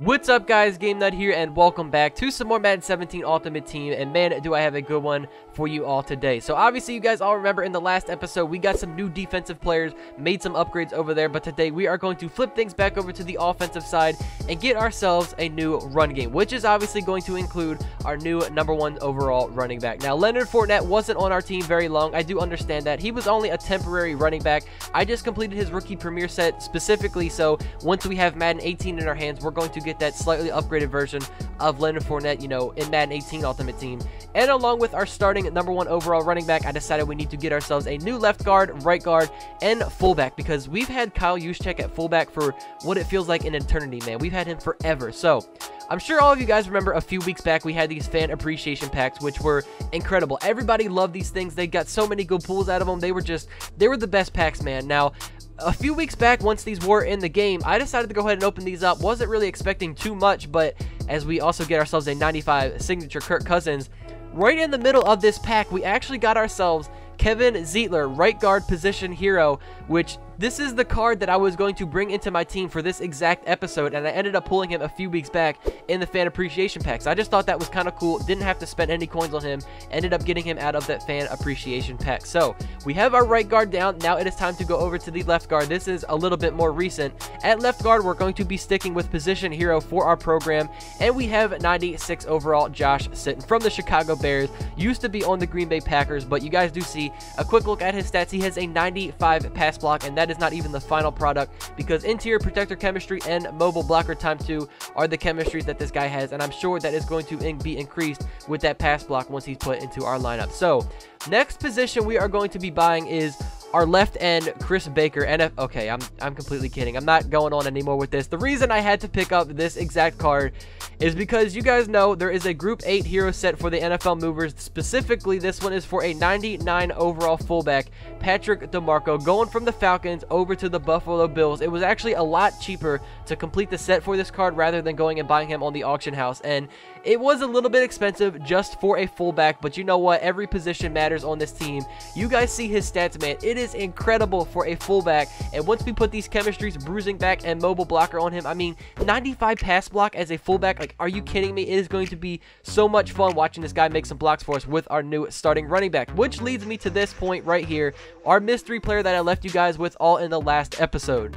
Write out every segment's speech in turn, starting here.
What's up guys, Game Nut here, and welcome back to some more Madden 17 Ultimate Team. And man, do I have a good one for you all today. So obviously you guys all remember in the last episode we got some new defensive players, made some upgrades over there, but today we are going to flip things back over to the offensive side and get ourselves a new run game, which is obviously going to include our new #1 overall running back. Now Leonard Fournette wasn't on our team very long, I do understand that. He was only a temporary running back. I just completed his rookie premier set specifically, so once we have Madden 18 in our hands, we're going to get that slightly upgraded version of Leonard Fournette, you know, in Madden 18 Ultimate Team. And along with our starting #1 overall running back, I decided we need to get ourselves a new left guard, right guard, and fullback, because we've had Kyle Juszczyk at fullback for what it feels like an eternity, man. We've had him forever. So I'm sure all of you guys remember a few weeks back we had these fan appreciation packs, which were incredible. Everybody loved these things. They got so many good pulls out of them. They were the best packs, man. Now a few weeks back, once these were in the game, I decided to go ahead and open these up. Wasn't really expecting too much, but as we also get ourselves a 95 signature Kirk Cousins, right in the middle of this pack, we actually got ourselves Kevin Zeitler, right guard position hero, which this is the card that I was going to bring into my team for this exact episode, and I ended up pulling him a few weeks back in the fan appreciation packs. I just thought that was kind of cool. Didn't have to spend any coins on him. Ended up getting him out of that fan appreciation pack. So we have our right guard down. Now it is time to go over to the left guard. This is a little bit more recent. At left guard, we're going to be sticking with position hero for our program, and we have 96 overall Josh Sitton from the Chicago Bears. Used to be on the Green Bay Packers, but you guys do see a quick look at his stats. He has a 95 pass block, and that is not even the final product, because interior protector chemistry and mobile blocker time 2 are the chemistries that this guy has, and I'm sure that is going to be increased with that pass block once he's put into our lineup. So next position we are going to be buying is our left end, Chris Baker. And okay, I'm completely kidding. I'm not going on anymore with this. The reason I had to pick up this exact card is because you guys know there is a Group 8 hero set for the NFL movers. Specifically, this one is for a 99 overall fullback, Patrick DeMarco, going from the Falcons over to the Buffalo Bills. It was actually a lot cheaper to complete the set for this card rather than going and buying him on the auction house. And it was a little bit expensive just for a fullback, but you know what? Every position matters on this team. You guys see his stats, man. It is incredible for a fullback, and once we put these chemistries, bruising back and mobile blocker on him, I mean, 95 pass block as a fullback, like, are you kidding me? It is going to be so much fun watching this guy make some blocks for us with our new starting running back, which leads me to this point right here, our mystery player that I left you guys with all in the last episode.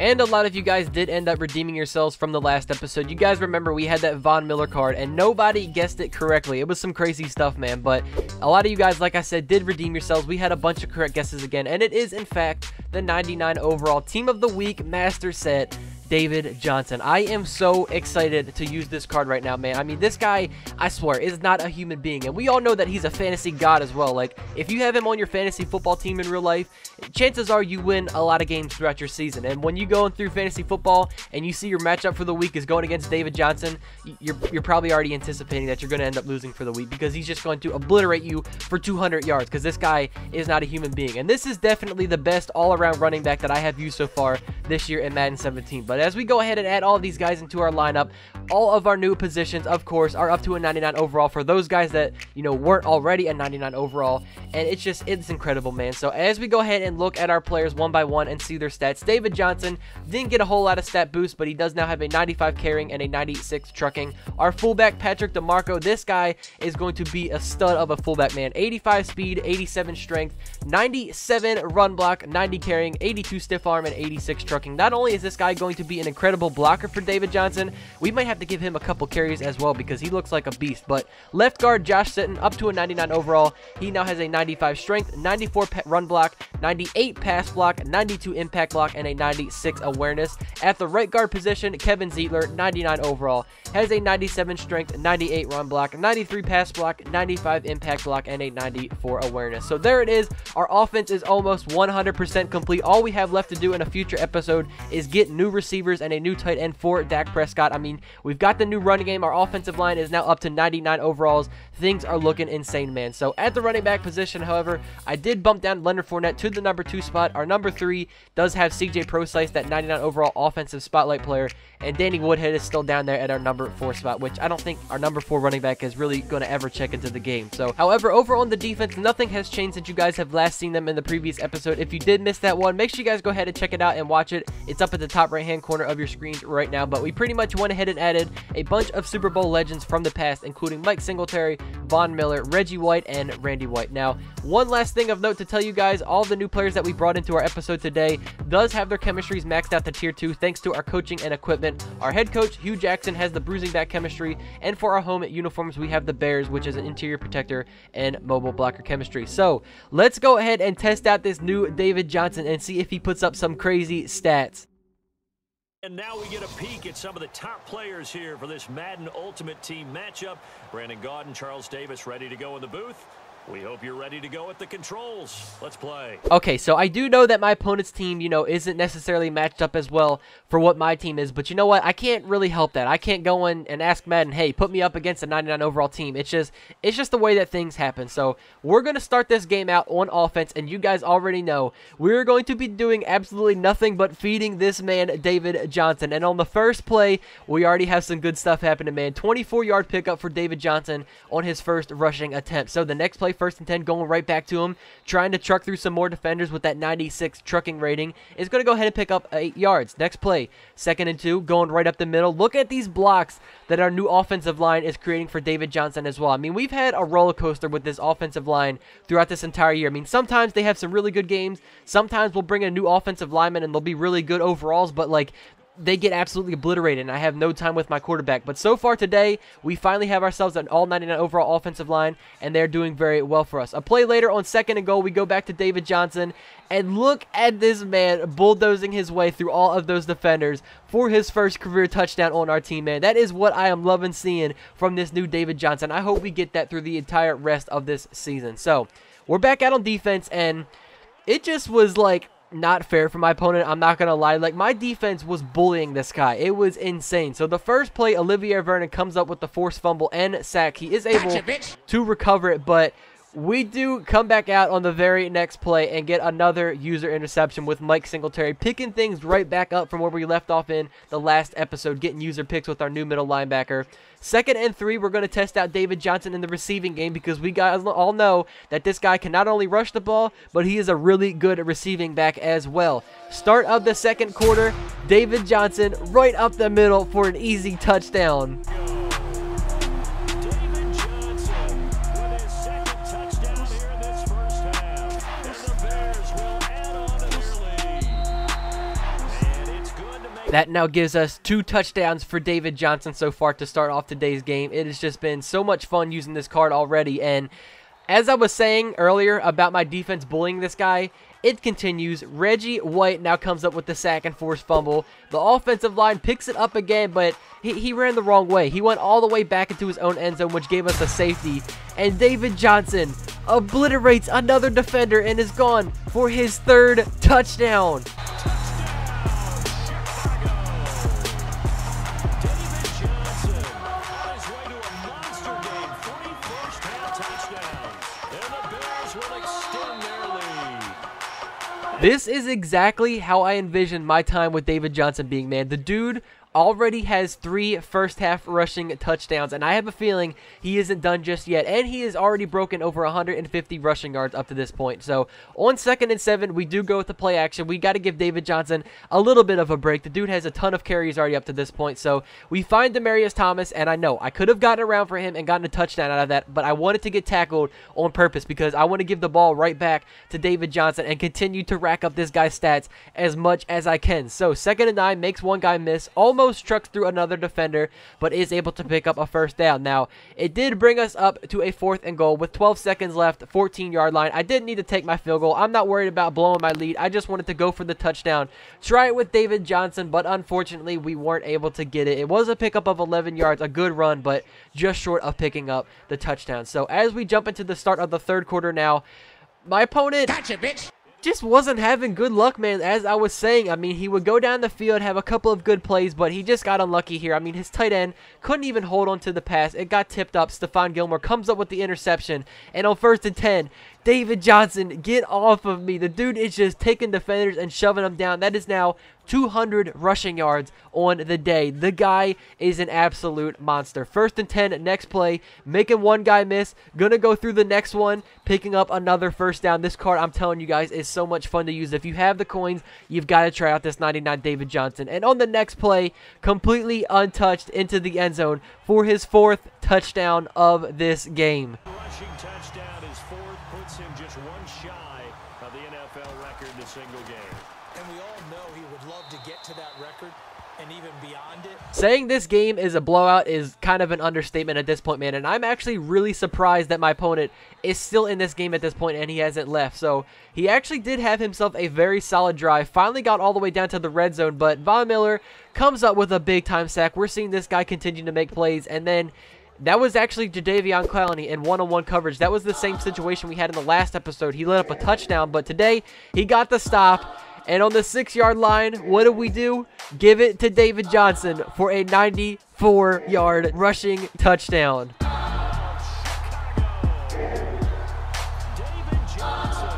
And a lot of you guys did end up redeeming yourselves from the last episode. You guys remember we had that Von Miller card, and nobody guessed it correctly. It was some crazy stuff, man. But a lot of you guys, like I said, did redeem yourselves. We had a bunch of correct guesses again, and it is, in fact, the 99 overall Team of the Week Master Set, David Johnson. I am so excited to use this card right now, man. I mean, this guy, I swear, is not a human being, and we all know that he's a fantasy god as well. Like, if you have him on your fantasy football team in real life, chances are you win a lot of games throughout your season. And when you going through fantasy football and you see your matchup for the week is going against David Johnson, you're probably already anticipating that you're going to end up losing for the week, because he's just going to obliterate you for 200 yards, because this guy is not a human being. And this is definitely the best all-around running back that I have used so far this year in Madden 17. But as we go ahead and add all of these guys into our lineup, all of our new positions, of course, are up to a 99 overall for those guys that, you know, weren't already a 99 overall. And it's incredible, man. So as we go ahead and look at our players one by one and see their stats, David Johnson didn't get a whole lot of stat boost, but he does now have a 95 carrying and a 96 trucking. Our fullback, Patrick DeMarco, this guy is going to be a stud of a fullback, man. 85 speed, 87 strength, 97 run block, 90 carrying, 82 stiff arm, and 86 trucking. Not only is this guy going to be an incredible blocker for David Johnson, we might have to give him a couple carries as well, because he looks like a beast. But left guard, Josh Sitton, up to a 99 overall. He now has a 95 strength, 94 run block, 98 pass block, 92 impact block, and a 96 awareness. At the right guard position, Kevin Zeitler, 99 overall, has a 97 strength, 98 run block, 93 pass block, 95 impact block, and a 94 awareness. So there it is. Our offense is almost 100% complete. All we have left to do in a future episode is get new receivers and a new tight end for Dak Prescott. I mean, we've got the new running game. Our offensive line is now up to 99 overalls. Things are looking insane, man. So at the running back position, however, I did bump down Leonard Fournette to the #2 spot. Our #3 does have CJ Prosise, that 99 overall offensive spotlight player, and Danny Woodhead is still down there at our #4 spot, which I don't think our #4 running back is really going to ever check into the game. So, however, over on the defense, nothing has changed since you guys have last seen them in the previous episode. If you did miss that one, make sure you guys go ahead and check it out and watch it. It's up at the top right hand corner. corner of your screens right now. But we pretty much went ahead and added a bunch of Super Bowl legends from the past, including Mike Singletary, Von Miller, Reggie White, and Randy White. Now, one last thing of note to tell you guys, all the new players that we brought into our episode today does have their chemistries maxed out to tier 2 thanks to our coaching and equipment. Our head coach, Hugh Jackson, has the bruising back chemistry, and for our home uniforms, we have the Bears, which is an interior protector and mobile blocker chemistry. So, let's go ahead and test out this new David Johnson and see if he puts up some crazy stats. And now we get a peek at some of the top players here for this Madden Ultimate Team matchup. Brandon Gaudin, Charles Davis ready to go in the booth. We hope you're ready to go at the controls. Let's play. Okay, so I do know that my opponent's team, you know, isn't necessarily matched up as well for what my team is. But you know what? I can't really help that. I can't go in and ask Madden, hey, put me up against a 99 overall team. It's just the way that things happen. So we're going to start this game out on offense. And you guys already know we're going to be doing absolutely nothing but feeding this man, David Johnson. And on the first play, we already have some good stuff happening, man. 24-yard pickup for David Johnson on his first rushing attempt. So the next play, 1st and 10, going right back to him, trying to truck through some more defenders with that 96 trucking rating, is going to go ahead and pick up 8 yards. Next play, 2nd and 2, going right up the middle. Look at these blocks that our new offensive line is creating for David Johnson as well. I mean, we've had a roller coaster with this offensive line throughout this entire year. I mean, sometimes they have some really good games. Sometimes we'll bring a new offensive lineman and they'll be really good overalls, but like, they get absolutely obliterated, and I have no time with my quarterback. But so far today, we finally have ourselves an all-99 overall offensive line, and they're doing very well for us. A play later on 2nd and goal, we go back to David Johnson, and look at this man bulldozing his way through all of those defenders for his first career touchdown on our team, man. That is what I am loving seeing from this new David Johnson. I hope we get that through the entire rest of this season. So, we're back out on defense, and it just was like not fair for my opponent. I'm not gonna lie, like, my defense was bullying this guy. It was insane. So the first play, Olivier Vernon comes up with the forced fumble and sack. He is able to recover it, but we do come back out on the very next play and get another user interception with Mike Singletary picking things right back up from where we left off in the last episode, getting user picks with our new middle linebacker. 2nd and 3, we're going to test out David Johnson in the receiving game because we guys all know that this guy can not only rush the ball, but he is a really good receiving back as well. Start of the 2nd quarter, David Johnson right up the middle for an easy touchdown. That now gives us 2 touchdowns for David Johnson so far to start off today's game. It has just been so much fun using this card already. And as I was saying earlier about my defense bullying this guy, it continues. Reggie White now comes up with the sack and forced fumble. The offensive line picks it up again, but he ran the wrong way. He went all the way back into his own end zone, which gave us a safety. And David Johnson obliterates another defender and is gone for his 3rd touchdown. This is exactly how I envisioned my time with David Johnson being, man. The dude already has 3 first-half rushing touchdowns, and I have a feeling he isn't done just yet, and he has already broken over 150 rushing yards up to this point. So, on 2nd and 7, we do go with the play action. We got to give David Johnson a little bit of a break. The dude has a ton of carries already up to this point, so we find Demaryius Thomas, and I know I could have gotten around for him and gotten a touchdown out of that, but I wanted to get tackled on purpose because I want to give the ball right back to David Johnson and continue to rack up this guy's stats as much as I can. So, 2nd and 9, makes one guy miss, almost trucks through another defender, but is able to pick up a 1st down. Now, it did bring us up to a 4th and goal with 12 seconds left, 14-yard line. I didn't need to take my field goal. I'm not worried about blowing my lead. I just wanted to go for the touchdown. Try it with David Johnson, but unfortunately, we weren't able to get it. It was a pickup of 11 yards, a good run, but just short of picking up the touchdown. So, as we jump into the start of the 3rd quarter now, my opponent just wasn't having good luck, man. As I was saying, I mean, he would go down the field, have a couple of good plays, but he just got unlucky here. I mean, his tight end couldn't even hold on to the pass. It got tipped up. Stephon Gilmore comes up with the interception, and on 1st and 10, David Johnson, get off of me. The dude is just taking defenders and shoving them down. That is now 200 rushing yards on the day. The guy is an absolute monster. 1st and 10, next play, making one guy miss, gonna go through the next one, picking up another first down. This card, I'm telling you guys, is so much fun to use. If you have the coins, you've got to try out this 99 David Johnson. And on the next play, completely untouched into the end zone for his 4th touchdown of this game. Rushing touchdown, his 4th, puts him just one shy of the NFL record in a single game. And we all know he would love to get to that record and even beyond it. Saying this game is a blowout is kind of an understatement at this point, man. And I'm actually really surprised that my opponent is still in this game at this point and he hasn't left. So he actually did have himself a very solid drive. Finally got all the way down to the red zone, but Von Miller comes up with a big-time sack. We're seeing this guy continue to make plays, and then that was actually Jadeveon Clowney in one-on-one coverage. That was the same situation we had in the last episode. He let up a touchdown, but today he got the stop. And on the 6-yard line, what do? Give it to David Johnson for a 94-yard rushing touchdown. David Johnson,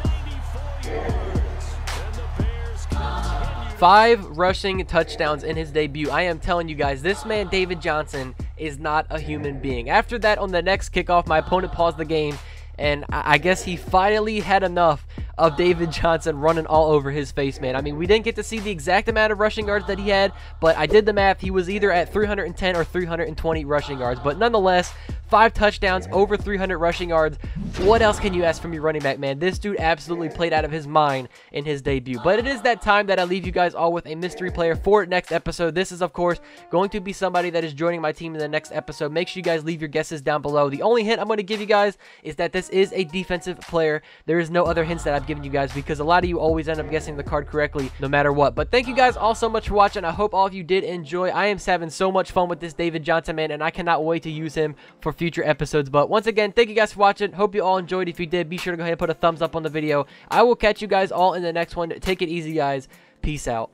94 yards. And the Bears continue. 5 rushing touchdowns in his debut. I am telling you guys, this man, David Johnson, is not a human being. After that, on the next kickoff, my opponent paused the game, and I guess he finally had enough of David Johnson running all over his face, man. I mean, we didn't get to see the exact amount of rushing yards that he had, but I did the math. He was either at 310 or 320 rushing yards, but nonetheless, 5 touchdowns, over 300 rushing yards. What else can you ask from your running back, man? This dude absolutely played out of his mind in his debut. But it is that time that I leave you guys all with a mystery player for next episode. This is, of course, going to be somebody that is joining my team in the next episode. Make sure you guys leave your guesses down below. The only hint I'm going to give you guys is that this is a defensive player. There is no other hints that I've given you guys because a lot of you always end up guessing the card correctly no matter what. But thank you guys all so much for watching. I hope all of you did enjoy. I am having so much fun with this David Johnson, man, and I cannot wait to use him for future episodes. But once again, thank you guys for watching. Hope you all enjoyed. If you did, be sure to go ahead and put a thumbs up on the video. I will catch you guys all in the next one. Take it easy, guys. Peace out.